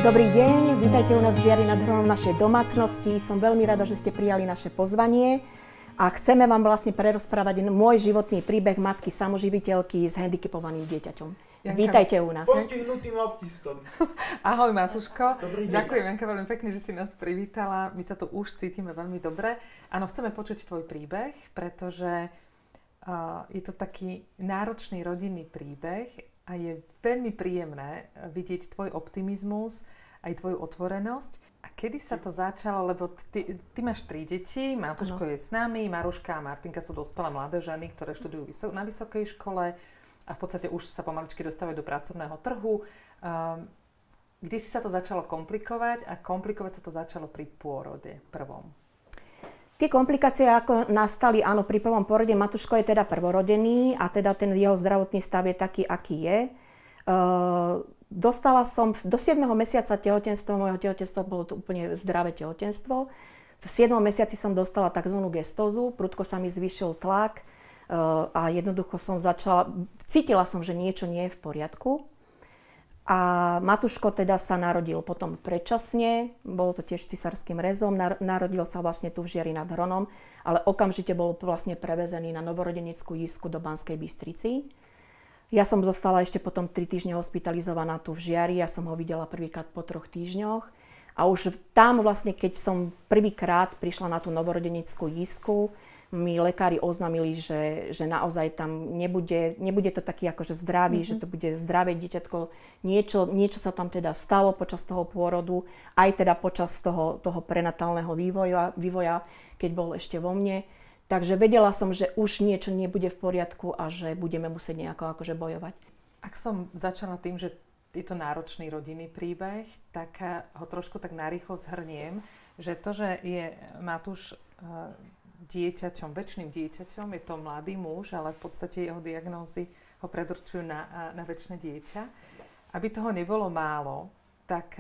Dobrý deň, vítajte u nás v Žiari nad Hronom našej domácnosti. Som veľmi rada, že ste prijali naše pozvanie a chceme vám vlastne prerozprávať môj životný príbeh matky samoživiteľky s handicapovaným dieťaťom. Janka, vítajte u nás. Postihnutým autistom. Ahoj Matúško. Dobrý deň. Ďakujem Janka veľmi pekne, že si nás privítala. My sa tu už cítime veľmi dobre. Áno, chceme počuť tvoj príbeh, pretože je to taký náročný rodinný príbeh a je veľmi príjemné vidieť tvoj optimizmus, aj tvoju otvorenosť. A kedy sa to začalo, lebo ty máš 3 deti, Matúško je s nami, Maruška a Martinka sú dospelé mladé ženy, ktoré študujú na vysokej škole a v podstate už sa pomaličky dostávajú do pracovného trhu. Kdy si sa to začalo komplikovať a komplikovať sa to začalo pri pôrode prvom? Tie komplikácie ako nastali, áno, pri prvom porode. Matúško je teda prvorodený a teda ten jeho zdravotný stav je taký, aký je. Dostala som do 7. mesiaca tehotenstva, môjho tehotenstva bolo to úplne zdravé tehotenstvo. V 7. mesiaci som dostala tzv. Gestózu, prudko sa mi zvýšil tlak a jednoducho cítila som, že niečo nie je v poriadku. A Matúško teda sa narodil potom predčasne, bolo to tiež cisárskym rezom, narodil sa vlastne tu v Žiari nad Hronom, ale okamžite bol vlastne prevezený na novorodenickú jízku do Banskej Bystrici. Ja som zostala ešte potom 3 týždne hospitalizovaná tu v Žiari, ja som ho videla prvýkrát po 3 týždňoch. A už tam vlastne, keď som prvýkrát prišla na tú novorodenickú jízku, mi lekári oznámili, že naozaj tam nebude to taký akože zdravý, že to bude zdravé dieťatko. Niečo sa tam teda stalo počas toho pôrodu, aj teda počas toho prenatálneho vývoja, keď bol ešte vo mne. Takže vedela som, že už niečo nebude v poriadku a že budeme musieť nejako akože bojovať. Ak som začala tým, že je to náročný rodinný príbeh, tak ho trošku tak narýchlo zhrniem, že to, že je Matúš dieťaťom, väčšným dieťaťom, je to mladý muž, ale v podstate jeho diagnózy ho predurčujú na väčšie dieťa. Aby toho nebolo málo, tak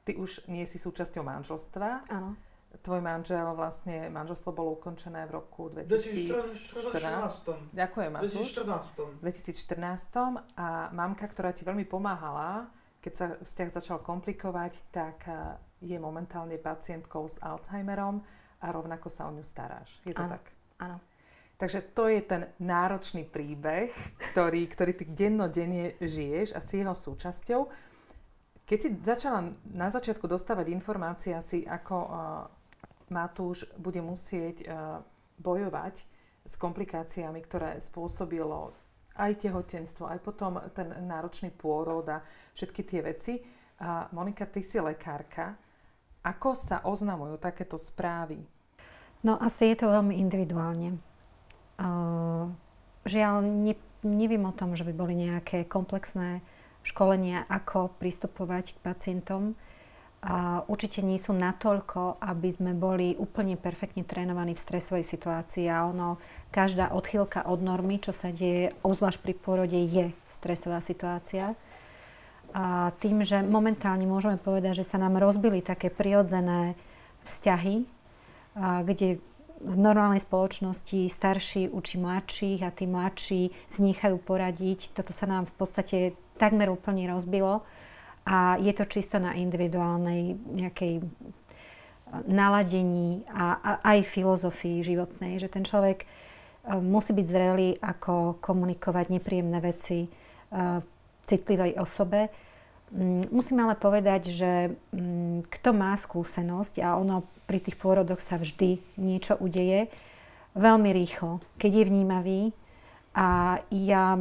ty už nie si súčasťou manželstva. Áno. Tvoj manželstvo bolo ukončené v roku 2014. Ďakujem, Matúš. 2014. A mamka, ktorá ti veľmi pomáhala, keď sa vzťah začal komplikovať, tak je momentálne pacientkou s Alzheimerom a rovnako sa o ňu staráš. Je to tak? Áno. Takže to je ten náročný príbeh, ktorý ty dennodenne žiješ a si jeho súčasťou. Keď si začala na začiatku dostávať informácie asi, ako Matúš bude musieť bojovať s komplikáciami, ktoré spôsobilo aj tehotenstvo, aj potom ten náročný pôrod a všetky tie veci. Monika, ty si lekárka. Ako sa oznamujú takéto správy? No asi je to veľmi individuálne. Žiaľ, neviem o tom, že by boli nejaké komplexné školenia, ako pristupovať k pacientom. Určite nie sú natoľko, aby sme boli úplne perfektne trénovaní v stresovej situácii. A každá odchýlka od normy, čo sa deje, obzvlášť pri pôrode, je stresová situácia. A tým, že momentálne môžeme povedať, že sa nám rozbili také prirodzené vzťahy, kde v normálnej spoločnosti starší učí mladších a tí mladší si nechajú poradiť. Toto sa nám v podstate takmer úplne rozbilo a je to čisto na individuálnej nejakej naladení a aj filozofii životnej, že ten človek musí byť zrelý, ako komunikovať nepríjemné veci citlivej osobe. Musím ale povedať, že kto má skúsenosť a ono pri tých pôrodoch sa vždy niečo udeje veľmi rýchlo, keď je vnímavý. A ja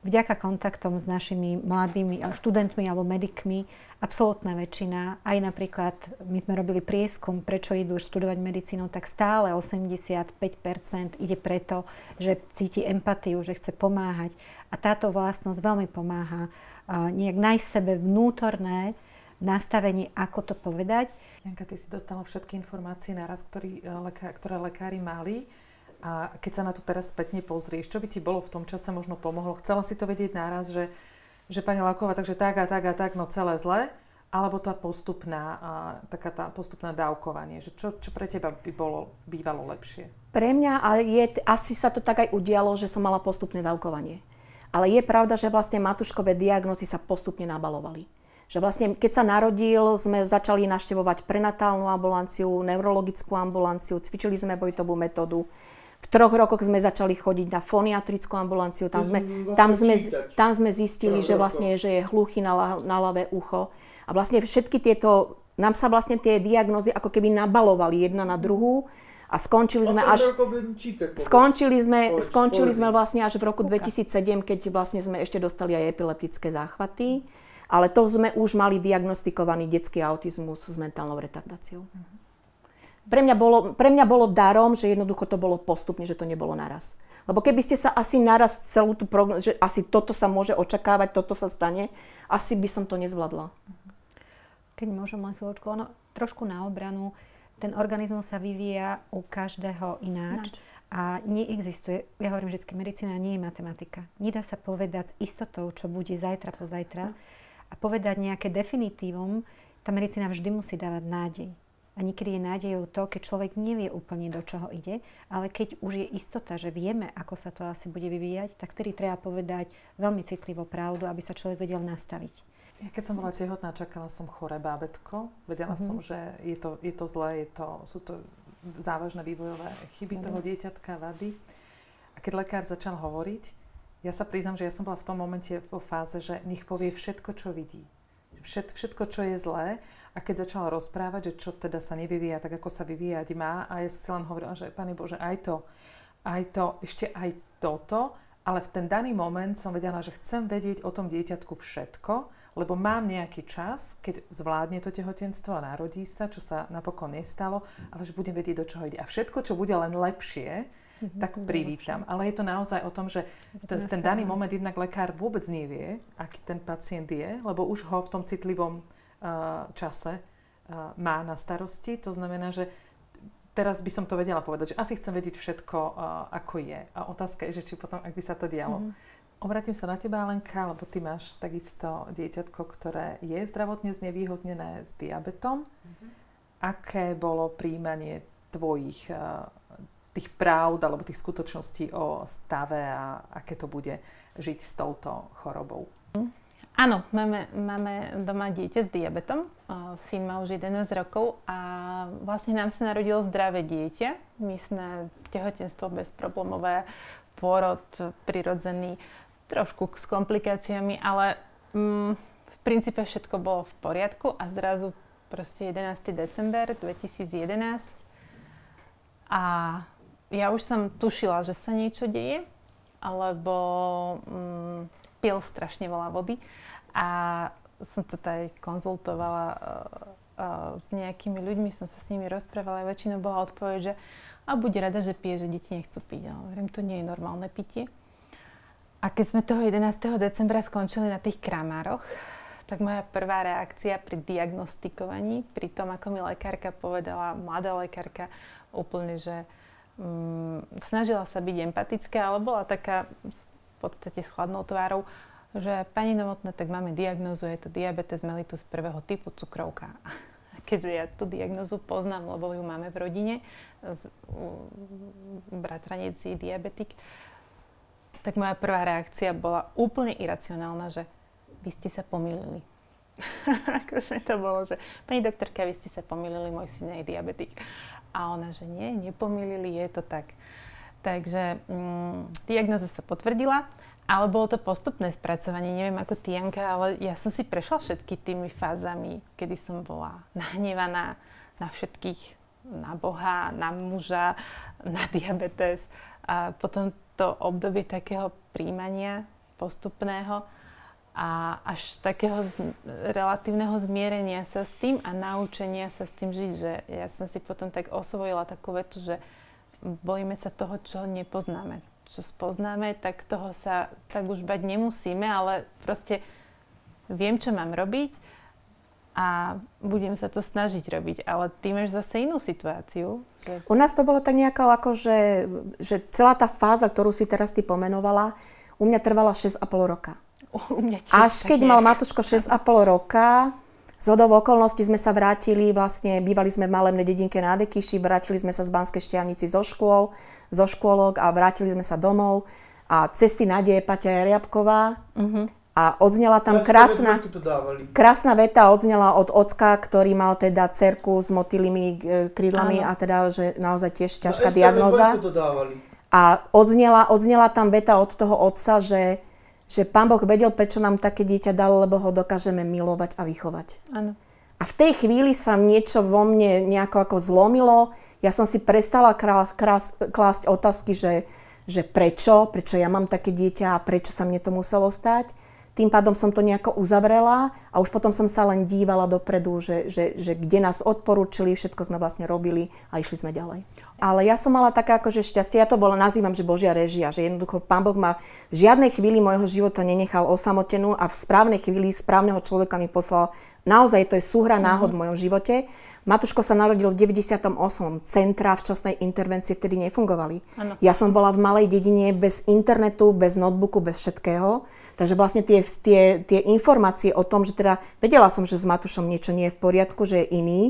vďaka kontaktom s našimi mladými študentmi alebo medikmi, absolútna väčšina, aj napríklad my sme robili prieskum, prečo idú študovať medicínu, tak stále 85% ide preto, že cíti empatiu, že chce pomáhať. A táto vlastnosť veľmi pomáha nejak nájsť sebe vnútorné nastavenie, ako to povedať. Janka, ty si dostala všetky informácie naraz, ktoré lekári mali. A keď sa na to teraz spätne pozrieš, čo by ti bolo v tom čase možno pomohlo? Chcela si to vedieť naraz, že pani Lauková, takže tak a tak a tak, no celé zle? Alebo tá postupné dávkovanie? Že čo pre teba by bývalo lepšie? Pre mňa asi sa to tak aj udialo, že som mala postupné dávkovanie. Ale je pravda, že vlastne Matúškové diagnózy sa postupne nabalovali. Že vlastne, keď sa narodil, sme začali navštevovať prenatálnu ambulanciu, neurologickú ambulanciu, cvičili sme Vojtovú metódu. V 3 rokoch sme začali chodiť na foniatrickú ambulanciu. Tam sme zistili, že vlastne že je hluchý na ľavé ucho. A vlastne všetky tieto, nám sa vlastne tie diagnózy ako keby nabalovali jedna na druhú. A skončili sme vlastne až v roku 2007, keď vlastne sme ešte dostali aj epileptické záchvaty. Ale to sme už mali diagnostikovaný detský autizmus s mentálnou retardáciou. Pre mňa bolo darom, že jednoducho to bolo postupne, že to nebolo naraz. Lebo keby ste sa asi naraz celú tú prognozu, že asi toto sa môže očakávať, toto sa stane, asi by som to nezvládla. Keď môžem len chvíľočku, trošku na obranu, ten organizmus sa vyvíja u každého ináč. A neexistuje, ja hovorím, že medicína nie je matematika. Nedá sa povedať s istotou, čo bude zajtra, pozajtra. A povedať nejaké definitívum, tá medicína vždy musí dávať nádej. A niekedy je nádejou to, keď človek nevie úplne, do čoho ide, ale keď už je istota, že vieme, ako sa to asi bude vyvíjať, tak vtedy treba povedať veľmi citlivo pravdu, aby sa človek vedel nastaviť. Ja keď som bola tehotná, čakala som choré bábätko. Vedela som, že je to zlé, sú to závažné vývojové chyby toho dieťatka, vady. A keď lekár začal hovoriť, ja sa priznám, že ja som bola v tom momente vo fáze, že nech povie všetko, čo vidí. Všetko, čo je zlé. A keď začala rozprávať, že čo teda sa nevyvíja tak, ako sa vyvíjať má, a ja si len hovorila, že Pane Bože, aj to, ešte aj toto, ale v ten daný moment som vedela, že chcem vedieť o tom dieťatku všetko, lebo mám nejaký čas, keď zvládne to tehotenstvo a narodí sa, čo sa napokon nestalo, ale že budem vedieť, do čoho ide. A všetko, čo bude len lepšie, tak privítam. Ale je to naozaj o tom, že ten daný moment jednak lekár vôbec nevie, aký ten pacient je, lebo už ho v tom citlivom čase má na starosti. To znamená, že teraz by som to vedela povedať, že asi chcem vedieť všetko, ako je. A otázka je, že či potom, ak by sa to dialo. Obratím sa na teba, Alenka, lebo ty máš takisto dieťatko, ktoré je zdravotne znevýhodnené s diabetom. Aké bolo prijímanie tvojich tých pravd alebo tých skutočností o stave a aké to bude žiť s touto chorobou? Áno, máme doma dieťa s diabetom. Syn má už 11 rokov a vlastne nám sa narodilo zdravé dieťa. My sme tehotenstvo bezproblémové, pôrod prirodzený, trošku s komplikáciami, ale v princípe všetko bolo v poriadku a zrazu proste 11. december 2011 a ja už som tušila, že sa niečo deje, alebo pil strašne veľa vody a som to aj konzultovala s nejakými ľuďmi, som sa s nimi rozprávala a väčšinou bola odpoveď, že a buď rada, že pije, že deti nechcú piť. Ale hovorím, to nie je normálne pitie. A keď sme toho 11. decembra skončili na tých kramároch, tak moja prvá reakcia pri diagnostikovaní, pri tom, ako mi lekárka povedala, mladá lekárka, úplne, že snažila sa byť empatická, ale bola taká v podstate s chladnou tvárou, že pani Novotná, tak máme diagnózu, je to diabetes mellitus 1. typu, cukrovka. Keďže ja tú diagnózu poznám, lebo ju máme v rodine, bratranec je diabetik, tak moja prvá reakcia bola úplne iracionálna, že vy ste sa pomýlili. Akože to bolo, že pani doktorka, vy ste sa pomýlili, môj syn je diabetik. A ona, že nie, nepomýlili, je to tak. Takže diagnóza sa potvrdila, ale bolo to postupné spracovanie. Neviem ako ty, Janka, ale ja som si prešla všetky tými fázami, kedy som bola nahnevaná na všetkých, na Boha, na muža, na diabetes. A potom to obdobie takého príjmania postupného a až takého relatívneho zmierenia sa s tým a naučenia sa s tým žiť, že ja som si potom tak osvojila takú vetu, že bojíme sa toho, čo nepoznáme. Čo spoznáme, tak toho sa tak už bať nemusíme, ale proste viem, čo mám robiť a budem sa to snažiť robiť. Ale ty máš zase inú situáciu. Že... U nás to bolo tak nejako ako, že celá tá fáza, ktorú si teraz ty pomenovala, u mňa trvala 6,5 roka. Až keď mal Matúško 6,5 roka, zhodou okolností sme sa vrátili, vlastne bývali sme v malebnej dedinke na Dekyši, vrátili sme sa z Banskej Štiavnici zo škôlok a vrátili sme sa domov. A cesty Nádeje Paťa Riabková A odznela tam krásna veta odznela od ocka, ktorý mal teda dcerku s motýlými krídlami a teda, že naozaj tiež ťažká diagnóza. A odznela tam veta od toho otca, že Pán Boh vedel, prečo nám také dieťa dal, lebo ho dokážeme milovať a vychovať. Áno. A v tej chvíli sa niečo vo mne nejako ako zlomilo. Ja som si prestala klásť otázky, že prečo ja mám také dieťa a prečo sa mne to muselo stať. Tým pádom som to nejako uzavrela a už potom som sa len dívala dopredu, že kde nás odporúčili, všetko sme vlastne robili a išli sme ďalej. Ale ja som mala také akože šťastie, ja to nazývam, že Božia réžia, že jednoducho Pán Boh ma v žiadnej chvíli môjho života nenechal osamotenú a v správnej chvíli správneho človeka mi poslal. Naozaj to je súhra náhod v mojom živote. Matúško sa narodil v 98. Centra včasnej intervencie vtedy nefungovali. Ano. Ja som bola v malej dedine bez internetu, bez notebooku, bez všetkého. Takže vlastne tie informácie o tom, že teda vedela som, že s Matúšom niečo nie je v poriadku, že je iný,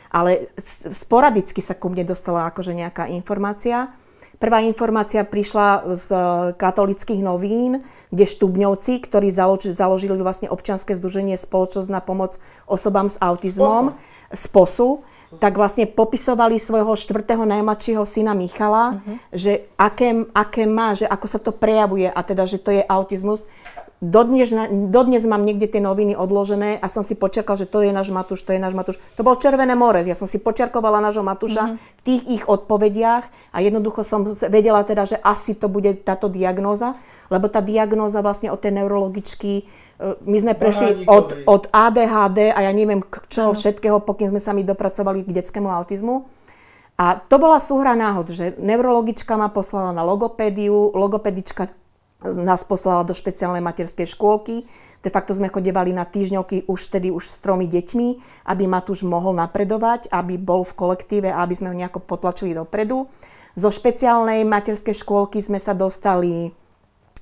ale sporadicky sa ku mne dostala akože nejaká informácia. Prvá informácia prišla z katolických novín, kde Štubňovci, ktorí založili vlastne občianske združenie Spoločnosť na pomoc osobám s autizmom, SPOSu, tak vlastne popisovali svojho 4. najmladšieho syna Michala, že aké má, že ako sa to prejavuje a teda, že to je autizmus. Dodnes mám niekde tie noviny odložené a som si počiarkala, že to je náš Matúš, to je náš Matúš. To bol Červené more. Ja som si počiarkovala nášho Matúša v tých ich odpovediach a jednoducho som vedela teda, že asi to bude táto diagnóza, lebo tá diagnóza vlastne od tej neurologičky, my sme prešli od ADHD a ja neviem čo všetkého, pokým sme sa mi dopracovali k detskému autizmu. A to bola súhra náhod, že neurologička ma poslala na logopédiu, logopedička nás poslala do špeciálnej materskej škôlky. De facto sme chodevali na týždňovky už s 3 deťmi, aby Matúš mohol napredovať, aby bol v kolektíve a aby sme ho nejako potlačili dopredu. Zo špeciálnej materskej škôlky sme sa dostali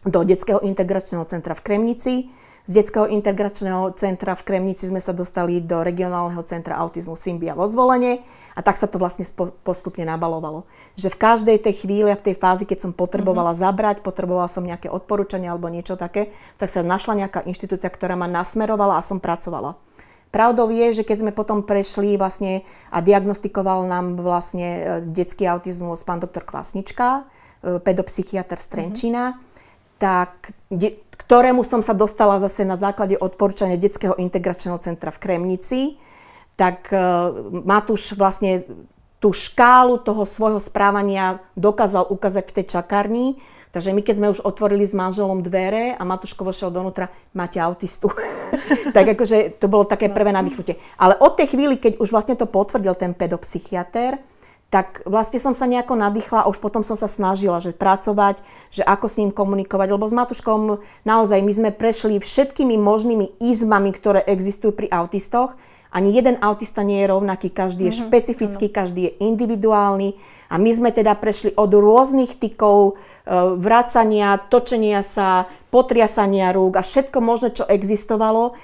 do detského integračného centra v Kremnici. Z detského integračného centra v Kremnici sme sa dostali do regionálneho centra autizmu Symbia vo Zvolene a tak sa to vlastne postupne nabalovalo. Že v každej tej chvíli a v tej fázi, keď som potrebovala zabrať, potrebovala som nejaké odporúčania alebo niečo také, tak sa našla nejaká inštitúcia, ktorá ma nasmerovala a som pracovala. Pravdou je, že keď sme potom prešli vlastne a diagnostikoval nám vlastne detský autizmus pán doktor Kvasnička, pedopsychiatr z Trenčína, tak ktorému som sa dostala zase na základe odporúčania detského integračného centra v Kremnici, tak Matúš vlastne tú škálu toho svojho správania dokázal ukázať v tej čakárni. Takže my keď sme už otvorili s manželom dvere a Matúško vošiel donútra, máte autistu. Tak akože to bolo také prvé nadýchnutie. Ale od tej chvíli, keď už vlastne to potvrdil ten pedopsychiater, tak vlastne som sa nejako nadýchla a už potom som sa snažila, že pracovať, že ako s ním komunikovať, lebo s Matúškom naozaj my sme prešli všetkými možnými izmami, ktoré existujú pri autistoch. Ani jeden autista nie je rovnaký, každý je špecifický, každý je individuálny a my sme teda prešli od rôznych tykov, vracania, točenia sa, potriasania rúk a všetko možné, čo existovalo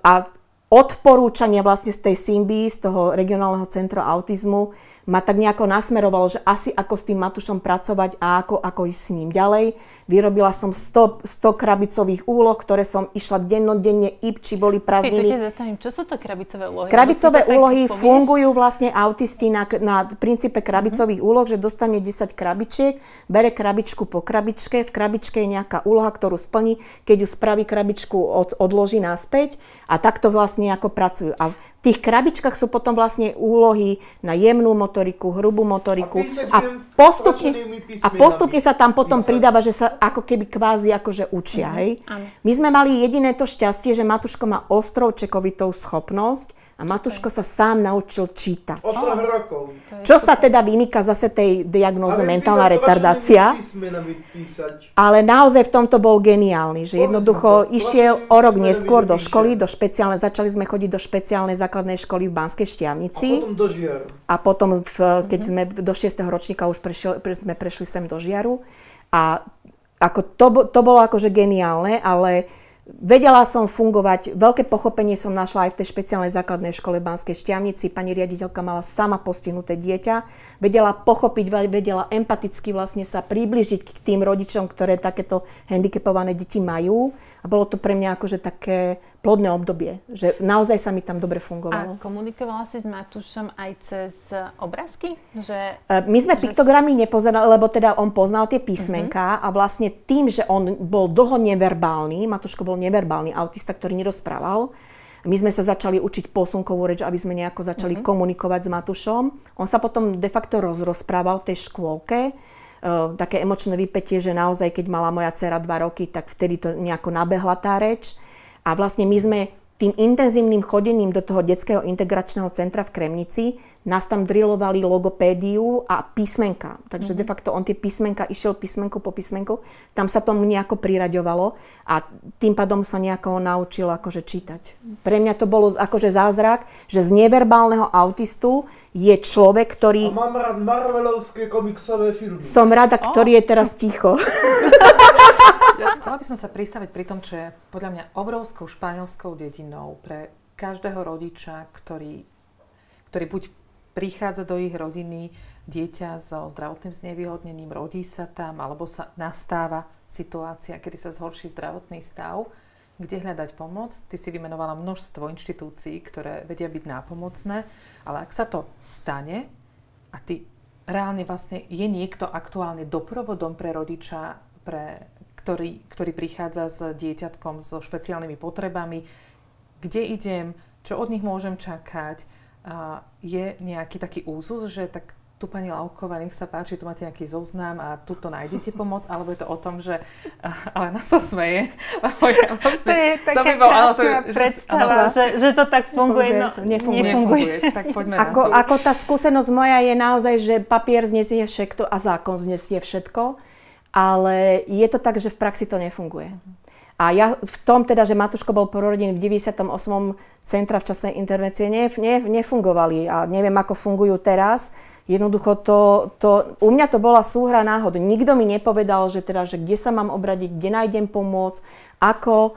a odporúčania vlastne z tej Symbii, z toho regionálneho centra autizmu ma tak nejako nasmerovalo, že asi ako s tým Matúšom pracovať a ako ísť s ním ďalej. Vyrobila som 100 krabicových úloh, ktoré som išla dennodenne, či boli prázdniny. Čo sú to krabicové úlohy? Krabicové úlohy fungujú vlastne autisti na princípe krabicových úloh, že dostane 10 krabičiek, bere krabičku po krabičke, v krabičke je nejaká úloha, ktorú splní, keď ju spraví krabičku, odloží naspäť a takto vlastne ako pracujú. A v tých krabičkách sú potom vlastne úlohy na jemnú motoriku, hrubú motoriku a postupne sa tam potom pridáva, že sa ako keby kvázi akože učia. Hej? My sme mali jediné to šťastie, že Matúško má ostrovčekovitú schopnosť a Matúško sa sám naučil čítať. Od 3 rokov. Čo sa teda vymýka zase tej diagnóze mentálna retardácia. Ale naozaj v tomto bol geniálny, že jednoducho išiel o rok neskôr do školy, začali sme chodiť do špeciálnej základnej školy v Banskej Štiavnici. A potom do Žiaru. A potom, keď sme do 6. ročníka už sme prešli sem do Žiaru. A ako to bolo akože geniálne, ale Vedela som fungovať, veľké pochopenie som našla aj v tej špeciálnej základnej škole v Banskej Štiavnici. Pani riaditeľka mala sama postihnuté dieťa, vedela pochopiť, vedela empaticky vlastne sa priblížiť k tým rodičom, ktoré takéto handicapované deti majú. A bolo to pre mňa akože také plodné obdobie, že naozaj sa mi tam dobre fungovalo. A komunikovala si s Matúšom aj cez obrázky? My sme piktogramy nepozerali, lebo teda on poznal tie písmenká a vlastne tým, že on bol dlho neverbálny, Matúško bol neverbálny autista, ktorý nerozprával, my sme sa začali učiť posunkovú reč, aby sme nejako začali komunikovať s Matúšom. On sa potom de facto rozprával v tej škôlke. Také emočné vypätie, že naozaj, keď mala moja dcera 2 roky, tak vtedy to nejako nabehla tá reč. A vlastne my sme tým intenzívnym chodením do toho detského integračného centra v Kremnici, nás tam drillovali logopédiu a písmenka. Takže de facto on tie písmenka išiel písmenku po písmenku, tam sa tomu nejako priraďovalo a tým pádom sa nejako naučil akože čítať. Pre mňa to bolo akože zázrak, že z neverbálneho autistu je človek, ktorý... A mám rád marvelovské komiksové filmy. Som rada, ktorý je teraz ticho. Chcela by som sa pristaviť pri tom, čo je podľa mňa obrovskou španielskou dedinou pre každého rodiča, ktorý buď prichádza do ich rodiny dieťa so zdravotným znevýhodnením, rodí sa tam, alebo sa nastáva situácia, kedy sa zhorší zdravotný stav, kde hľadať pomoc. Ty si vymenovala množstvo inštitúcií, ktoré vedia byť nápomocné, ale ak sa to stane a ty reálne vlastne je niekto aktuálne doprovodom pre rodiča, ktorý prichádza s dieťatkom so špeciálnymi potrebami, kde idem, čo od nich môžem čakať, je nejaký taký úzus, že tak tu pani Lauková, nech sa páči, tu máte nejaký zoznam a tu to nájdete pomoc, alebo je to o tom, že ale nás sa smeje. To je taká krásna predstava, že to tak funguje. Nefunguje. Tak poďme na to. Ako tá skúsenosť moja je naozaj, že papier znesie všetko a zákon znesie všetko, ale je to tak, že v praxi to nefunguje. A ja v tom teda, že Matúško bol porodený v 98. centra včasnej intervencie, nefungovali a neviem, ako fungujú teraz. Jednoducho u mňa to bola súhra náhod. Nikto mi nepovedal, že kde sa mám obradiť, kde nájdem pomoc, ako.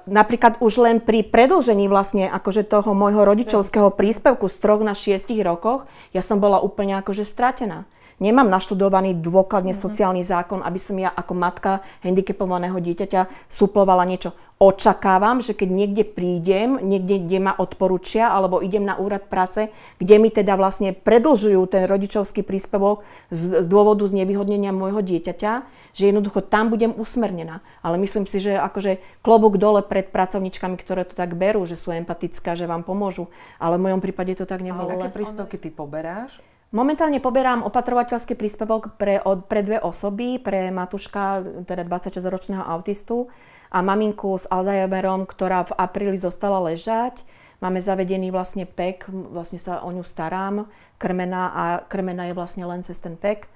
Napríklad už len pri predĺžení vlastne akože toho môjho rodičovského príspevku z 3 na 6 rokoch, ja som bola úplne akože stratená. Nemám naštudovaný dôkladne sociálny zákon, aby som ja ako matka handicapovaného dieťaťa suplovala niečo. Očakávam, že keď niekde prídem, niekde, kde ma odporúčia, alebo idem na úrad práce, kde mi teda vlastne predĺžujú ten rodičovský príspevok z dôvodu znevýhodnenia môjho dieťaťa, že jednoducho tam budem usmernená. Ale myslím si, že akože klobúk dole pred pracovníčkami, ktoré to tak berú, že sú empatické, že vám pomôžu. Ale v mojom prípade to tak nebolo. Ale aké príspevky ty poberáš? Momentálne poberám opatrovateľský príspevok pre 2 osoby, pre Matúška, teda 26-ročného autistu a maminku s Alzheimerom, ktorá v apríli zostala ležať. Máme zavedený vlastne PEK, vlastne sa o ňu starám, krmená a krmená je vlastne len cez ten PEK.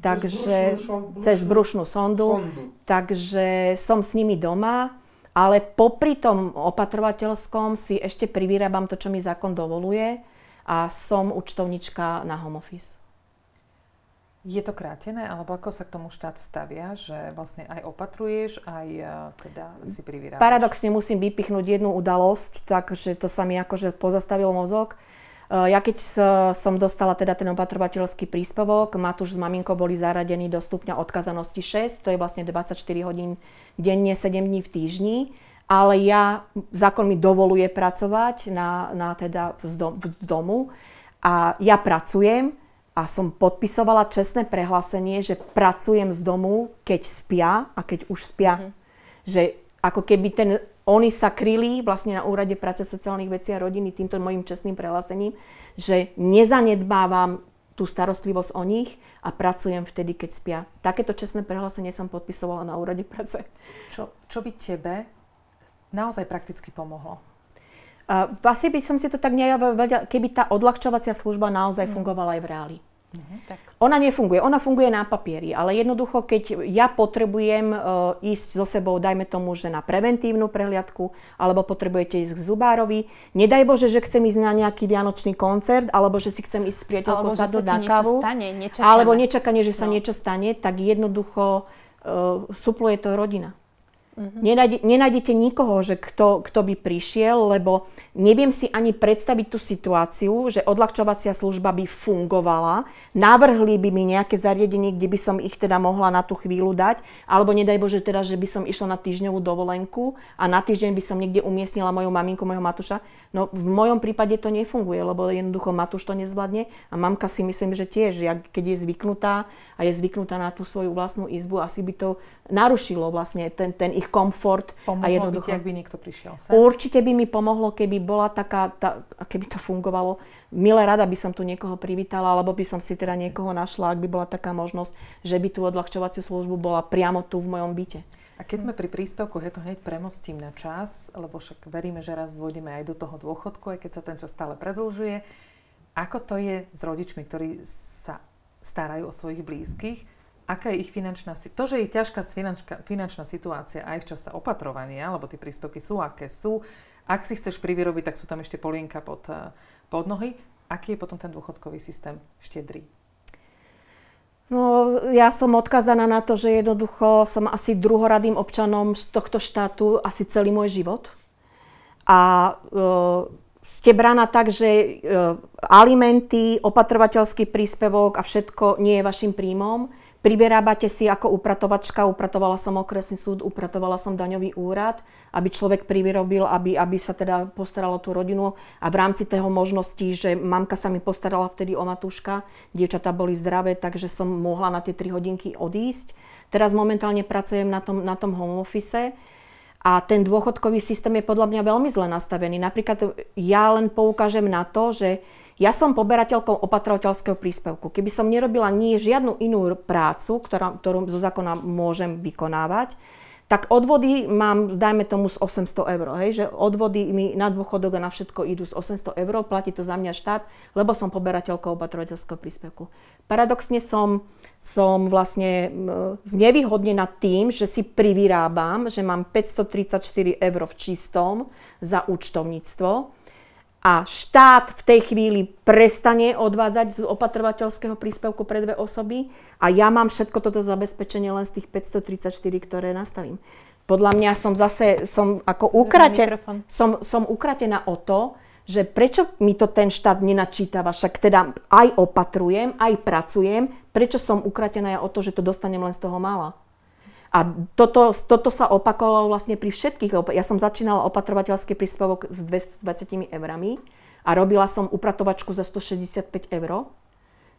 Takže cez brušnú sondu. Takže som s nimi doma, ale popri tom opatrovateľskom si ešte privyrábam to, čo mi zákon dovoluje. A som účtovnička na home office. Je to krátené, alebo ako sa k tomu štát stavia, že vlastne aj opatruješ, aj teda si privyrábaš? Paradoxne musím vypichnúť jednu udalosť, takže to sa mi akože pozastavil mozog. Ja keď som dostala teda ten opatrovateľský príspevok, Matúš s maminkou boli zaradení do stupňa odkazanosti 6, to je vlastne 24 hodín denne, 7 dní v týždni. Ale zákon mi dovoluje pracovať teda z domu a ja pracujem a som podpisovala čestné prehlásenie, že pracujem z domu, keď spia a keď už spia. Že ako keby oni sa kryli vlastne na úrade práce sociálnych vecí a rodiny týmto mojim čestným prehlásením, že nezanedbávam tú starostlivosť o nich a pracujem vtedy, keď spia. Takéto čestné prehlásenie som podpisovala na úrade práce. Čo by tebe naozaj prakticky pomohlo? Asi by som si to tak nevedela, keby tá odľahčovacia služba naozaj fungovala aj v reáli. Tak. Ona nefunguje, ona funguje na papieri, ale jednoducho, keď ja potrebujem ísť so sebou, dajme tomu, že na preventívnu prehliadku, alebo potrebujete ísť k zubárovi, nedaj Bože, že chcem ísť na nejaký vianočný koncert, alebo že si chcem ísť s priateľkou sadnúť na kávu, alebo nečakanie, že sa niečo stane, tak jednoducho supluje to rodina. Nenájdete nikoho, že kto by prišiel, lebo neviem si ani predstaviť tú situáciu, že odľahčovacia služba by fungovala, navrhli by mi nejaké zariadenie, kde by som ich teda mohla na tú chvíľu dať, alebo nedaj Bože teda, že by som išla na týždňovú dovolenku a na týždeň by som niekde umiestnila moju maminku, mojho Matúša. No v mojom prípade to nefunguje, lebo jednoducho Matúš to nezvládne a mamka si myslím, že tiež, keď je zvyknutá a je zvyknutá na tú svoju vlastnú izbu, asi by to narušilo vlastne ten ich komfort. Pomohlo by ti, ak by niekto prišiel sem? Určite by mi pomohlo, keby bola keby to fungovalo. Milé rada by som tu niekoho privítala, alebo by som si teda niekoho našla, ak by bola taká možnosť, že by tú odľahčovaciu službu bola priamo tu v mojom byte. A keď sme pri príspevkoch, ja to hneď premostím na čas, lebo však veríme, že raz dôjdeme aj do toho dôchodku, aj keď sa ten čas stále predĺžuje. Ako to je s rodičmi, ktorí sa starajú o svojich blízkych? Aká je ich finančná situácia? To, že je ťažká finančná situácia aj v čase opatrovania, lebo tie príspevky sú, aké sú. Ak si chceš privyrobiť, tak sú tam ešte polienka pod nohy. Aký je potom ten dôchodkový systém štedrý? No, ja som odkazaná na to, že jednoducho som asi druhoradým občanom z tohto štátu asi celý môj život. A ste braná tak, že alimenty, opatrovateľský príspevok a všetko nie je vašim príjmom. Privyrábate si ako upratovačka, upratovala som okresný súd, upratovala som daňový úrad, aby človek privyrobil, aby sa teda postaralo tú rodinu a v rámci toho možnosti, že mamka sa mi postarala vtedy o Matúška, dievčatá boli zdravé, takže som mohla na tie 3 hodinky odísť. Teraz momentálne pracujem na tom home office a ten dôchodkový systém je podľa mňa veľmi zle nastavený. Napríklad ja len poukážem na to, že ja som poberateľkou opatrovateľského príspevku. Keby som nerobila žiadnu inú prácu, ktorú zo zákona môžem vykonávať, tak odvody mám, dajme tomu, z 800 eur. Hej? Že odvody mi na dôchodok a na všetko idú z 800 eur, platí to za mňa štát, lebo som poberateľkou opatrovateľského príspevku. Paradoxne som vlastne znevýhodnená tým, že si privyrábam, že mám 534 eur v čistom za účtovníctvo, a štát v tej chvíli prestane odvádzať z opatrovateľského príspevku pre 2 osoby a ja mám všetko toto zabezpečenie len z tých 534, ktoré nastavím. Podľa mňa som ukratená o to, že prečo mi to ten štát nenačítava, však teda aj opatrujem, aj pracujem, prečo som ukratená ja o to, že to dostanem len z toho mála. A toto sa opakovalo vlastne pri všetkých. Ja som začínala opatrovateľský príspevok s 220 eurami a robila som upratovačku za 165 eur.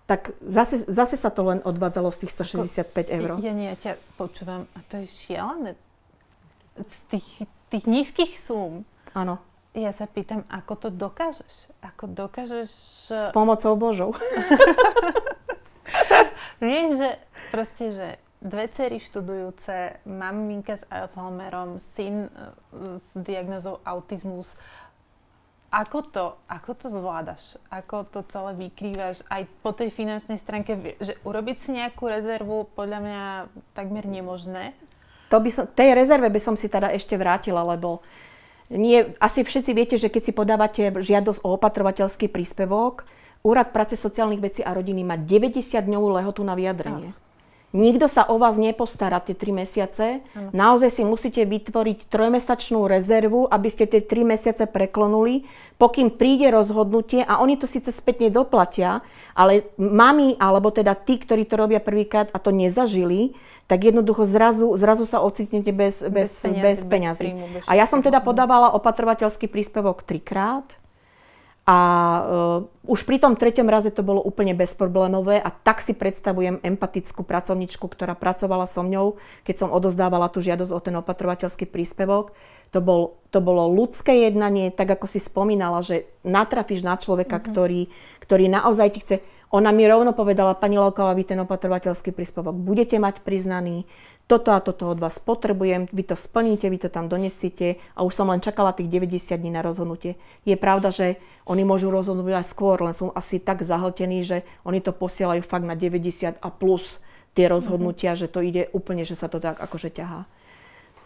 Tak zase sa to len odvádzalo z tých 165 eur. Ja ťa počúvam a to je šialené. Z tých nízkych súm. Áno. Ja sa pýtam, ako to dokážeš? Ako dokážeš... S pomocou Božou. Vieš, že proste, že 2 dcery študujúce, maminka s Alzheimerom, syn s diagnózou autizmus. Ako to zvládaš? Ako to celé vykrývaš aj po tej finančnej stránke? Že urobiť si nejakú rezervu podľa mňa takmer nemožné? Tej rezerve by som si teda ešte vrátila, lebo asi všetci viete, že keď si podávate žiadosť o opatrovateľský príspevok, Úrad práce, sociálnych vecí a rodiny má 90-dňovú lehotu na vyjadrenie. Nikto sa o vás nepostará tie 3 mesiace. Naozaj si musíte vytvoriť 3-mesačnú rezervu, aby ste tie 3 mesiace preklonuli, pokým príde rozhodnutie a oni to síce spätne doplatia, ale mami, alebo teda tí, ktorí to robia prvýkrát a to nezažili, tak jednoducho zrazu sa ocitnete bez peňazí. A ja som teda podávala opatrovateľský príspevok 3-krát. A už pri tom 3. raze to bolo úplne bezproblémové a tak si predstavujem empatickú pracovničku, ktorá pracovala so mňou, keď som odozdávala tú žiadosť o ten opatrovateľský príspevok. To bolo ľudské jednanie, tak ako si spomínala, že natrafíš na človeka, ktorý naozaj ti chce. Ona mi rovno povedala, pani Lelková, vy ten opatrovateľský príspevok budete mať priznaný, toto a toto od vás potrebujem, vy to splníte, vy to tam donesiete a už som len čakala tých 90 dní na rozhodnutie. Je pravda, že oni môžu rozhodnúť aj skôr, len sú asi tak zahltení, že oni to posielajú fakt na 90 a plus tie rozhodnutia, že to ide úplne, že sa to tak akože ťahá.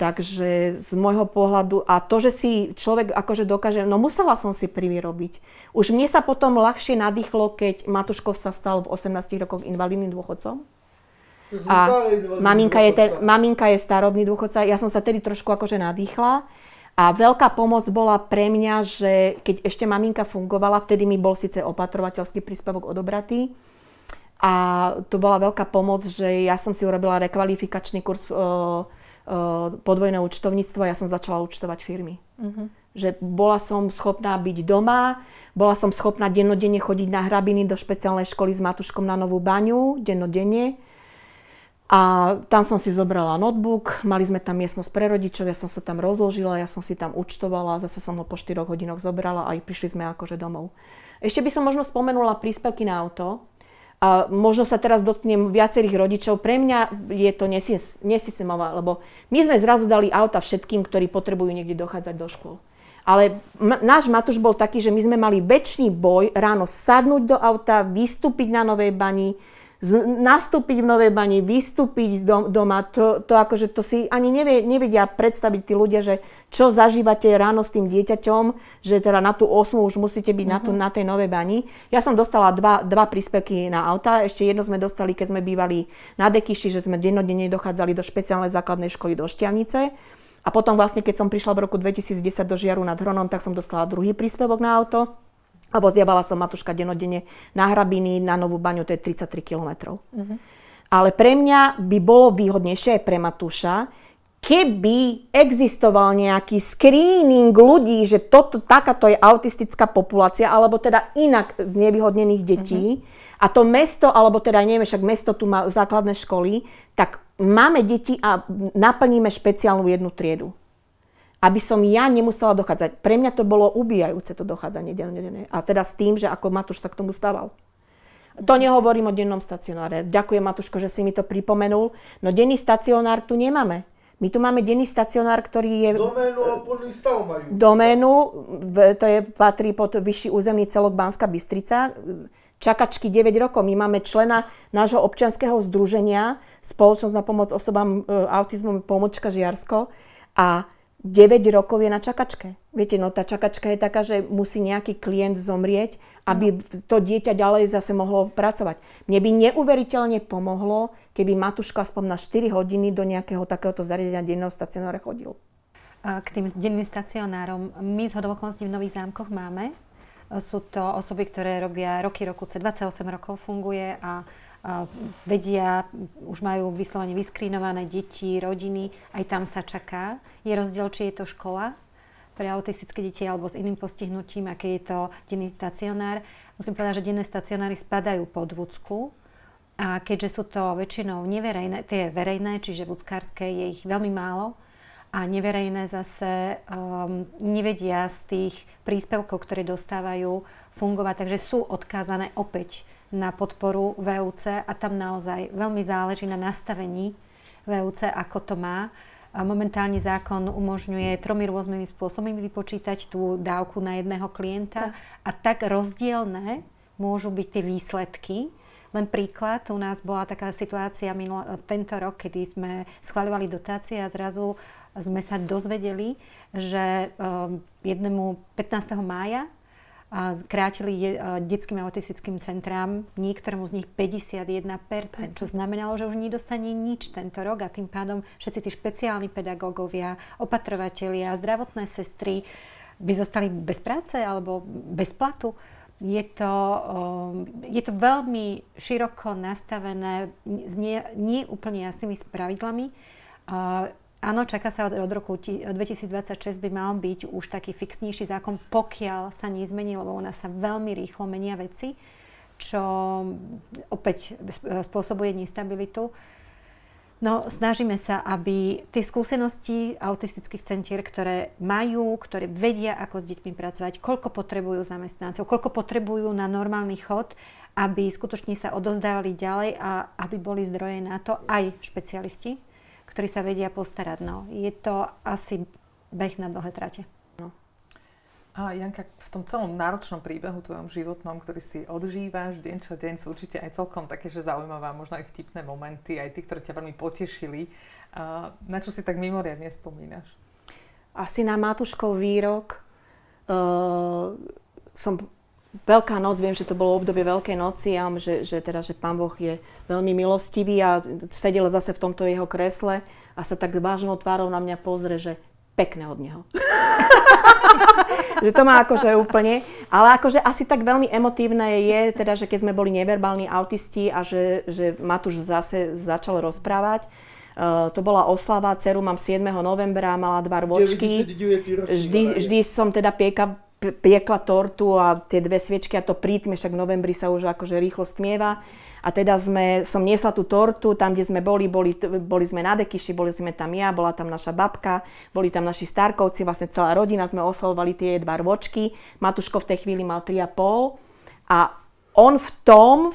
Takže z môjho pohľadu, a to, že si človek akože dokáže, no musela som si privyrobiť. Už mne sa potom ľahšie nadýchlo, keď Matúško sa stal v 18 rokoch invalidným dôchodcom. A maminka je starobný dôchodca. Ja som sa tedy trošku akože nadýchla. A veľká pomoc bola pre mňa, že keď ešte maminka fungovala, vtedy mi bol síce opatrovateľský príspevok odobratý. A to bola veľká pomoc, že ja som si urobila rekvalifikačný kurz podvojné účtovníctvo a ja som začala účtovať firmy. Že bola som schopná byť doma, bola som schopná dennodenne chodiť na hrabiny do špeciálnej školy s Matuškom na Novú Baňu, dennodenne. A tam som si zobrala notebook, mali sme tam miestnosť pre rodičov, ja som sa tam rozložila, ja som si tam účtovala, zase som ho po 4 hodinoch zobrala a prišli sme akože domov. Ešte by som možno spomenula príspevky na auto. A možno sa teraz dotknem viacerých rodičov. Pre mňa je to nesystémové, lebo my sme zrazu dali auta všetkým, ktorí potrebujú niekde dochádzať do škôl. Ale náš Matúš bol taký, že my sme mali večný boj ráno sadnúť do auta, vystúpiť na Novej Bani, nastúpiť v Novej Bani, vystúpiť doma. To akože to si ani nevedia predstaviť tí ľudia, že čo zažívate ráno s tým dieťaťom, že teda na tú 8 už musíte byť na tej Novej Bani. Ja som dostala dva príspevky na auta. Ešte jedno sme dostali, keď sme bývali na Dekyši, že sme dennodenne dochádzali do špeciálnej základnej školy do Štiavnice. A potom vlastne, keď som prišla v roku 2010 do Žiaru nad Hronom, tak som dostala druhý príspevok na auto. A voziavala som Matúška dennodenne na Hrabiny, na Novú Baňu, to je 33 kilometrov. Ale pre mňa by bolo výhodnejšie aj pre Matúša, keby existoval nejaký screening ľudí, že takáto je autistická populácia, alebo teda inak znevýhodnených detí, a to mesto, alebo teda neviem, však mesto tu má základné školy, tak máme deti a naplníme špeciálnu jednu triedu. Aby som ja nemusela dochádzať. Pre mňa to bolo ubíjajúce, to dochádzanie dennodenne. A teda s tým, že ako Matúš sa k tomu stával. To nehovorím o dennom stacionáre. Ďakujem, Matúško, že si mi to pripomenul. No denný stacionár tu nemáme. My tu máme denný stacionár, ktorý je... Doménu a plný stav majú. Doménu, patrí pod vyšší územný celok Banská Bystrica. Čakačky 9 rokov. My máme člena nášho občianskeho združenia Spoločnosť na pomoc osobám autizmu Pomočka Žiarsko. A 9 rokov je na čakačke. Viete, no tá čakačka je taká, že musí nejaký klient zomrieť, aby to dieťa ďalej zase mohlo pracovať. Mne by neuveriteľne pomohlo, keby Matúška aspoň na 4 hodiny do nejakého takéhoto zariadenia denného stacionára chodil. K tým denným stacionárom my z hodovokolností v Nových Zámkoch máme. Sú to osoby, ktoré robia roky, 28 rokov funguje a vedia, už majú vyslovene vyskrínované deti, rodiny, aj tam sa čaká. Je rozdiel, či je to škola pre autistické deti alebo s iným postihnutím, aké je to denný stacionár. Musím povedať, že denné stacionáry spadajú pod Vúcku a keďže sú to väčšinou neverejné, tie verejné, čiže vúckárske, je ich veľmi málo a neverejné zase nevedia z tých príspevkov, ktoré dostávajú, fungovať, takže sú odkázané opäť na podporu VUC a tam naozaj veľmi záleží na nastavení VUC, ako to má. A momentálne zákon umožňuje 3 rôznymi spôsobmi vypočítať tú dávku na jedného klienta a tak rozdielne môžu byť tie výsledky. Len príklad, u nás bola taká situácia tento rok, kedy sme schvaľovali dotácie a zrazu sme sa dozvedeli, že jednému 15. mája krátili detským autistickým centrám, niektorému z nich 51%, čo znamenalo, že už nedostane nič tento rok a tým pádom všetci tí špeciálni pedagógovia, opatrovatelia, zdravotné sestry by zostali bez práce alebo bez platu. Je to veľmi široko nastavené s nie úplne jasnými pravidlami. Áno, čaká sa od roku 2026 by mal byť už taký fixnejší zákon, pokiaľ sa nezmení, lebo u nás sa veľmi rýchlo menia veci, čo opäť spôsobuje nestabilitu. No, snažíme sa, aby tie skúsenosti autistických centier, ktoré vedia, ako s deťmi pracovať, koľko potrebujú zamestnancov, koľko potrebujú na normálny chod, aby skutočne sa odozdávali ďalej a aby boli zdroje na to aj špecialisti, ktorí sa vedia postarať. No, je to asi beh na dlhé trate. No. A Janka, v tom celom náročnom príbehu tvojom životnom, ktorý si odžívaš deň čo deň, sú určite aj celkom také, že zaujímavé, možno aj vtipné momenty, aj tí, ktoré ťa veľmi potešili. Na čo si tak mimoriadne spomínaš? Asi na Matúškov výrok som Veľká noc, viem, že to bolo obdobie Veľkej noci a že Pán Boh je veľmi milostivý a sedel zase v tomto jeho kresle a sa tak vážnou tvárou na mňa pozrie, že pekné od neho. Že to má akože úplne, ale akože asi tak veľmi emotívne je, teda, že keď sme boli neverbálni autisti a že Matúš zase začal rozprávať. To bola oslava, dceru mám 7. novembra, mala 2 rôčky. Vždy som teda piekla tortu a tie 2 sviečky a to prítme, však v novembri sa už akože rýchlo stmieva. A teda som niesla tú tortu, tam, kde sme boli sme na Dekyši, boli sme tam ja, bola tam naša babka, boli tam naši Starkovci, vlastne celá rodina, sme oslavovali tie 2 rôčky. Matúško v tej chvíli mal 3,5 a on v tom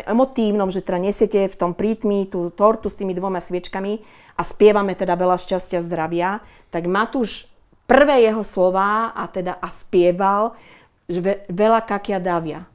emotívnom, že teda nesiete v tom prítmi tú tortu s tými 2 sviečkami a spievame teda veľa šťastia, zdravia, tak Matúš prvé jeho slová a spieval, že veľa kakia davia.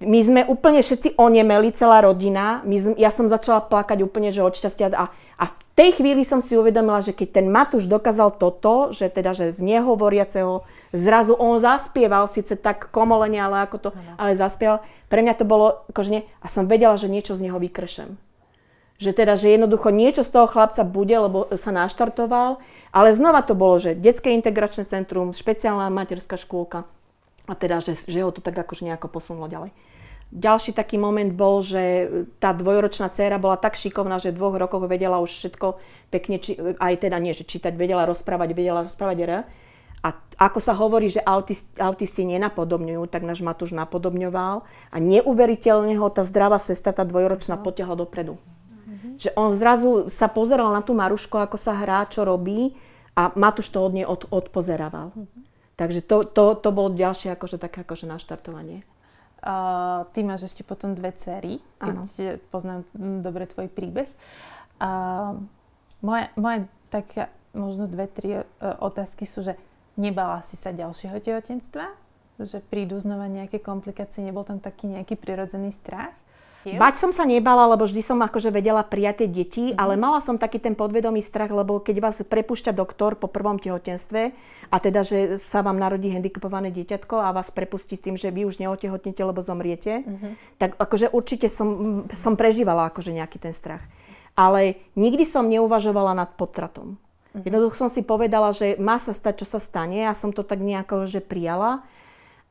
My sme úplne všetci onemeli, celá rodina. Ja som začala plakať úplne, že od šťastia. A v tej chvíli som si uvedomila, že keď ten Matúš dokázal toto, že z nehovoriaceho zrazu on zaspieval, síce tak komolene, ale zaspieval. Pre mňa to bolo akože a som vedela, že niečo z neho vykršem. Že jednoducho niečo z toho chlapca bude, lebo sa naštartoval. Ale znova to bolo, že detské integračné centrum, špeciálna materská škôlka. A že ho to tak akože nejako posunulo ďalej. Ďalší taký moment bol, že tá 2-ročná dcéra bola tak šikovná, že v 2 rokoch vedela už všetko pekne, čítať, vedela rozprávať A ako sa hovorí, že autisti nenapodobňujú, tak náš Matúš napodobňoval a neuveriteľne ho tá zdravá sestra, tá 2-ročná, potiahla dopredu. Že on zrazu sa pozeral na tú Marušku, ako sa hrá, čo robí a Matúš to od nej odpozerával. Takže to bolo ďalšie také naštartovanie. Ty máš ešte potom 2 dcery, keď poznám dobre tvoj príbeh. Moje také možno 2-3 otázky sú, že nebala si sa ďalšieho tehotenstva? Že prídu znova nejaké komplikácie, nebol tam taký nejaký prirodzený strach? Bať som sa nebala, lebo vždy som akože vedela prijať tie deti, ale mala som taký ten podvedomý strach, lebo keď vás prepúšťa doktor po prvom tehotenstve a teda, že sa vám narodí handicapované dieťatko a vás prepustí s tým, že vy už neotehotnete, lebo zomriete, tak akože určite som prežívala akože nejaký ten strach. Ale nikdy som neuvažovala nad potratom. Jednoducho som si povedala, že má sa stať, čo sa stane a som to tak nejako že prijala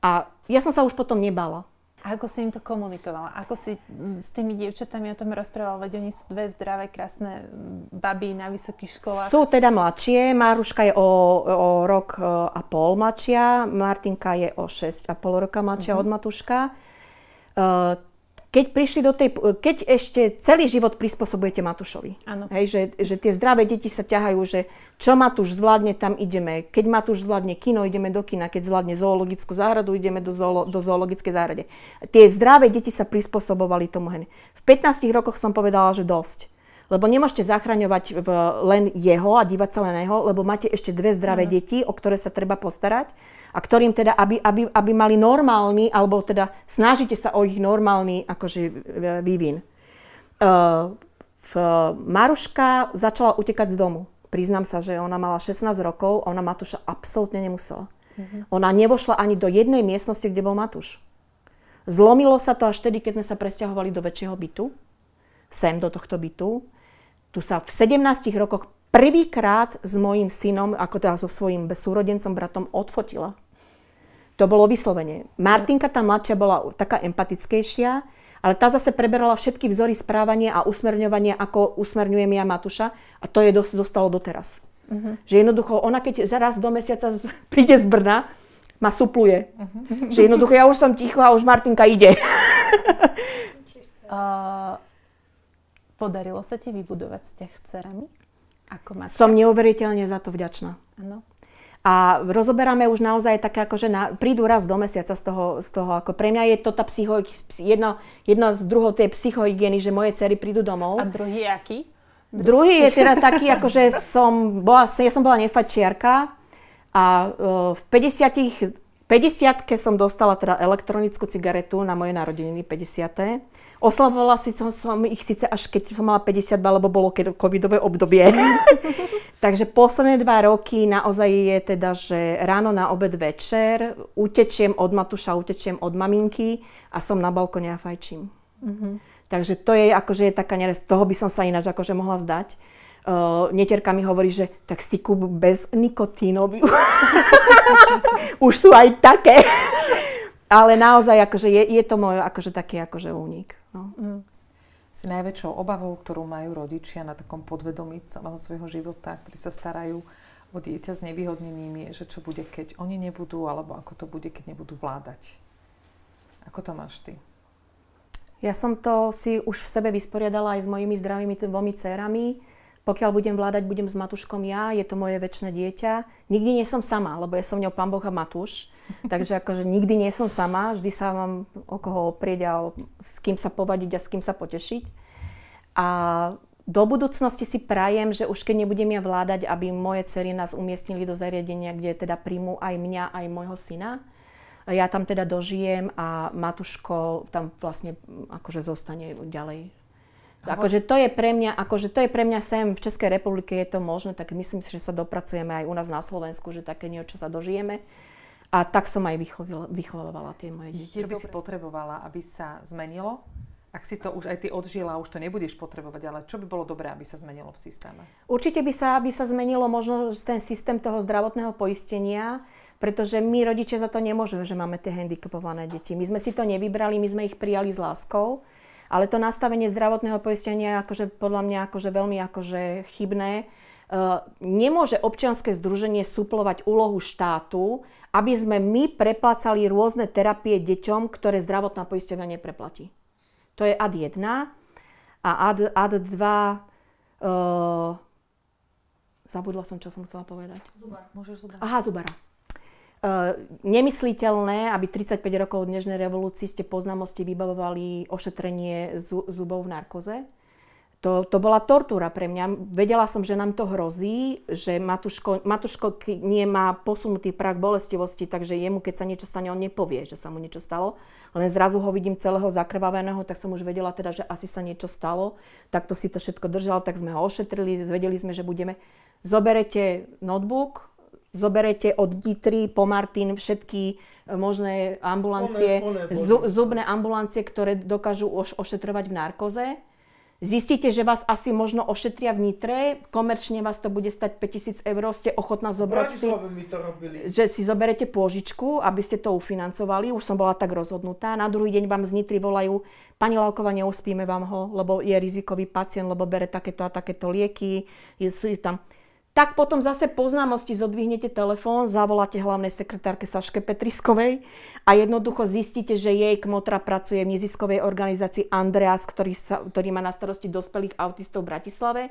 a ja som sa už potom nebala. A ako si im to komunikovala? Ako si s tými dievčatami o tom rozprávala? Veď oni sú 2 zdravé, krásne baby na vysokých školách. Sú teda mladšie. Máruška je o rok a pol mladšia. Martinka je o 6,5 roka mladšia od Matúška. Keď ešte celý život prispôsobujete Matúšovi. Hej, že tie zdravé deti sa ťahajú, že čo Matúš zvládne, tam ideme. Keď Matúš zvládne kino, ideme do kina. Keď zvládne zoologickú záhradu, ideme do zoologickej záhrade. Tie zdravé deti sa prispôsobovali tomu. V 15 rokoch som povedala, že dosť. Lebo nemôžete zachraňovať len jeho a dívať sa len na jeho, lebo máte ešte 2 zdravé deti, o ktoré sa treba postarať a ktorým teda, aby mali normálny, alebo teda snažíte sa o ich normálny akože vývin. Maruška začala utekať z domu. Priznám sa, že ona mala 16 rokov a ona Matúša absolútne nemusela. Ona nevošla ani do jednej miestnosti, kde bol Matúš. Zlomilo sa to až vtedy, keď sme sa presťahovali do väčšieho bytu, sem do tohto bytu. Tu sa v 17 rokoch prvýkrát s mojím synom, ako teda so svojím súrodencom, bratom, odfotila. To bolo vyslovene. Martinka, tá mladšia, bola taká empatickejšia, ale tá zase preberala všetky vzory správania a usmerňovania, ako usmerňujem ja Matúša, a to je zostalo doteraz. Že jednoducho, ona keď raz do mesiaca príde z Brna, ma supluje. Že jednoducho, ja už som ticho a už Martinka ide. Podarilo sa ti vybudovať vzťah s dcerami? Ako matka? Som neuveriteľne za to vďačná. Áno. A rozoberáme už naozaj také, akože prídu raz do mesiaca z toho ako pre mňa je to tá jedna z druhov tej psychohygieny, že moje dcery prídu domov. A druhý je aký? Druhý je teda taký, akože ja som bola nefajčiarka a v 50-ke som dostala teda elektronickú cigaretu na moje narodeniny 50. Oslavovala som ich síce až keď som mala 50, lebo bolo covidové obdobie. Takže posledné 2 roky naozaj je teda, že ráno, na obed, večer utečiem od Matúša, utečiem od maminky a som na balkone a fajčím. Takže to je akože je taká nerez, toho by som sa ináč akože mohla vzdať. Netierka mi hovorí, že tak si kúp bez nikotínoviu. Už sú aj také. Ale naozaj akože je to môj akože taký akože únik. No. Si najväčšou obavou, ktorú majú rodičia na takom podvedomí celého svojho života, ktorí sa starajú o dieťa s nevýhodnenými, je, že čo bude, keď oni nebudú, alebo ako to bude, keď nebudú vládať. Ako to máš ty? Ja som to si už v sebe vysporiadala aj s mojimi zdravými 2 dcérami. Pokiaľ budem vládať, budem s Matúškom ja, je to moje večné dieťa. Nikdy nie som sama, lebo je so mňou Pán Boh a Matúš. Takže akože nikdy nie som sama, vždy sa mám o koho oprieť a s kým sa povadiť a s kým sa potešiť. A do budúcnosti si prajem, že už keď nebudem ja vládať, aby moje dcery nás umiestnili do zariadenia, kde teda príjmu aj mňa, aj môjho syna. Ja tam teda dožijem a Matúško tam vlastne akože zostane ďalej. Akože to je pre mňa sem v Českej republike je to možné, tak myslím si, že sa dopracujeme aj u nás na Slovensku, že také niečo sa dožijeme. A tak som aj vychovávala tie moje deti. Čo by si potrebovala, aby sa zmenilo? Ak si to už aj ty odžila, už to nebudeš potrebovať, ale čo by bolo dobré, aby sa zmenilo v systéme? Určite by sa zmenilo možno ten systém toho zdravotného poistenia, pretože my rodičia za to nemôžeme, že máme tie handicapované deti. My sme si to nevybrali, my sme ich prijali s láskou, ale to nastavenie zdravotného poistenia je akože podľa mňa akože veľmi akože chybné. Nemôže občianske združenie suplovať úlohu štátu, aby sme my preplácali rôzne terapie deťom, ktoré zdravotná poisťovňa nepreplatí. To je ad 1. A ad 2... zabudla som, čo som chcela povedať. Zubar. Môžeš zubara. Aha, zubara. Nemysliteľné, aby 35 rokov od dnešnej revolúcii ste po známosti vybavovali ošetrenie zubov v narkoze. To bola tortúra pre mňa. Vedela som, že nám to hrozí, že Matúško nie má posunutý prah bolestivosti, takže jemu, keď sa niečo stane, on nepovie, že sa mu niečo stalo. Len zrazu ho vidím celého zakrvaveného, tak som už vedela teda, že asi sa niečo stalo. Takto si to všetko držal, tak sme ho ošetrili, vedeli sme, že budeme. Zoberete notebook, zoberete od Nitry po Martin všetky možné ambulancie, zubné ambulancie, ktoré dokážu ošetrovať v narkoze. Zistíte, že vás asi možno ošetria v Nitre, komerčne vás to bude stať 5 000 eur, ste ochotná zobrať si, že si zoberete pôžičku, aby ste to ufinancovali, už som bola tak rozhodnutá. Na druhý deň vám z Nitry volajú, pani Lalková, neuspíme vám ho, lebo je rizikový pacient, lebo bere takéto a takéto lieky, sú tam. Tak potom zase po známosti zodvihnete telefón, zavoláte hlavnej sekretárke Saške Petriskovej a jednoducho zistíte, že jej kmotra pracuje v neziskovej organizácii Andreas, ktorý má na starosti dospelých autistov v Bratislave.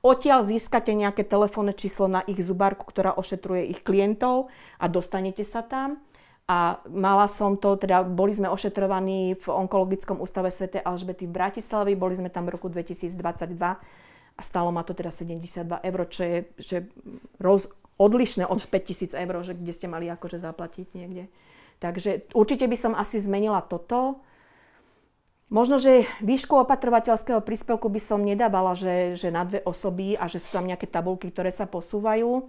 Odtiaľ získate nejaké telefónne číslo na ich zubárku, ktorá ošetruje ich klientov a dostanete sa tam. A mala som to, teda boli sme ošetrovaní v onkologickom ústave Sv. Alžbety v Bratislavi, boli sme tam v roku 2022. A stálo ma to teda 72 eur, čo je že odlišné od 5 000 eur, že kde ste mali akože zaplatiť niekde. Takže určite by som asi zmenila toto. Možno, že výšku opatrovateľského príspevku by som nedávala, že na 2 osoby a že sú tam nejaké tabuľky, ktoré sa posúvajú.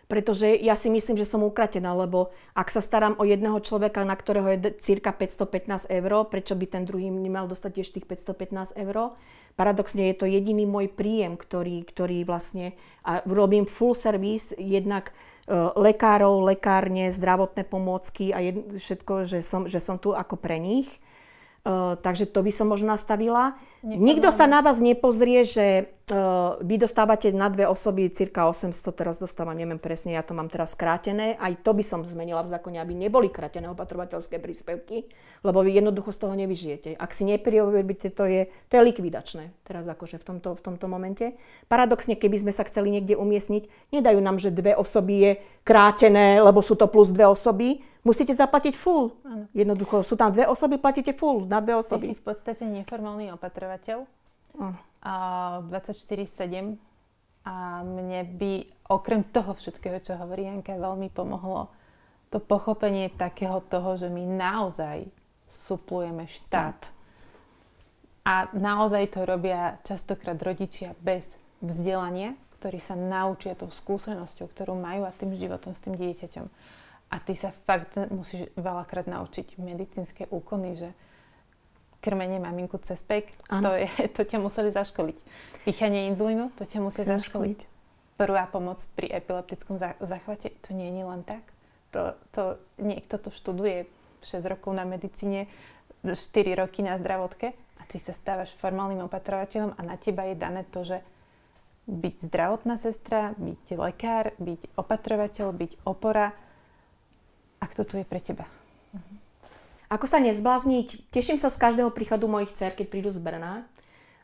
Pretože ja si myslím, že som ukratená, lebo ak sa starám o jedného človeka, na ktorého je cirka 515 eur, prečo by ten druhý nemal dostať tiež tých 515 eur? Paradoxne je to jediný môj príjem, ktorý vlastne a robím full service, jednak lekárov, lekárne, zdravotné pomôcky a všetko, že som tu ako pre nich. Takže to by som možno nastavila. Nikto sa na vás nepozrie, že vy dostávate na 2 osoby cirka 800, teraz dostávam, neviem presne, ja to mám teraz skrátené. Aj to by som zmenila v zákone, aby neboli krátené opatrovateľské príspevky, lebo vy jednoducho z toho nevyžijete. Ak si nepriobíte, to je likvidačné teraz akože v tomto momente. Paradoxne, keby sme sa chceli niekde umiestniť, nedajú nám, že 2 osoby je krátené, lebo sú to plus 2 osoby. Musíte zaplatiť full. Ano. Jednoducho, sú tam 2 osoby, platíte full na 2 osoby. Ty si v podstate neformálny opatrovateľ. 24/7. A mne by okrem toho všetkého, čo hovorí Janka, veľmi pomohlo to pochopenie takého toho, že my naozaj suplujeme štát. A naozaj to robia častokrát rodičia bez vzdelania. ktorí sa naučia tou skúsenosťou, ktorú majú a tým životom s tým dieťaťom. A ty sa fakt musíš veľakrát naučiť medicínske úkony, že krmenie maminku cez pek, to ťa museli zaškoliť. Píchanie inzulínu, to ťa musí zaškoliť. Prvá pomoc pri epileptickom záchvate, to nie je len tak. Niekto to študuje 6 rokov na medicíne, 4 roky na zdravotke a ty sa stávaš formálnym opatrovateľom a na teba je dané to, že byť zdravotná sestra, byť lekár, byť opatrovateľ, byť opora. A kto tu je pre teba? Ako sa nezblázniť? Teším sa z každého príchodu mojich dcer, keď prídu z Brna.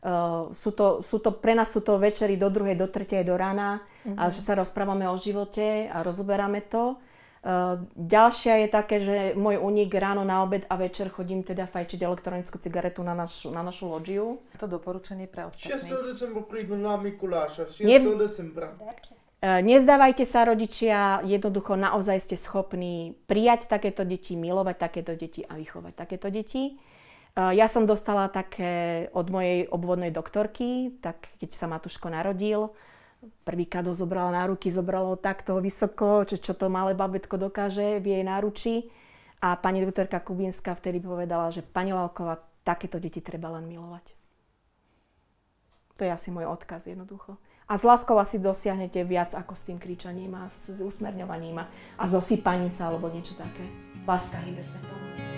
Pre nás sú to večery do 2., do 3., do rána a že sa rozprávame o živote a rozoberáme to. Ďalšia je také, že môj únik ráno, na obed a večer chodím teda fajčiť elektronickú cigaretu na našu loďiu. To doporučenie pre ostatných. 6. decembra prídu na Mikuláša. 6. decembra. Nezdávajte sa, rodičia, jednoducho naozaj ste schopní prijať takéto deti, milovať takéto deti a vychovať takéto deti. Ja som dostala také od mojej obvodnej doktorky, tak keď sa Matúško narodil, prvýkrát ho zobrala na ruky, zobrala ho takto vysoko, čo to malé babetko dokáže v jej náručí. A pani doktorka Kubínska vtedy povedala, že pani Lalková, takéto deti treba len milovať. To je asi môj odkaz jednoducho. A s láskou asi dosiahnete viac ako s tým kričaním a s usmerňovaním a zosypaním sa alebo niečo také. Láska hýbe svetom.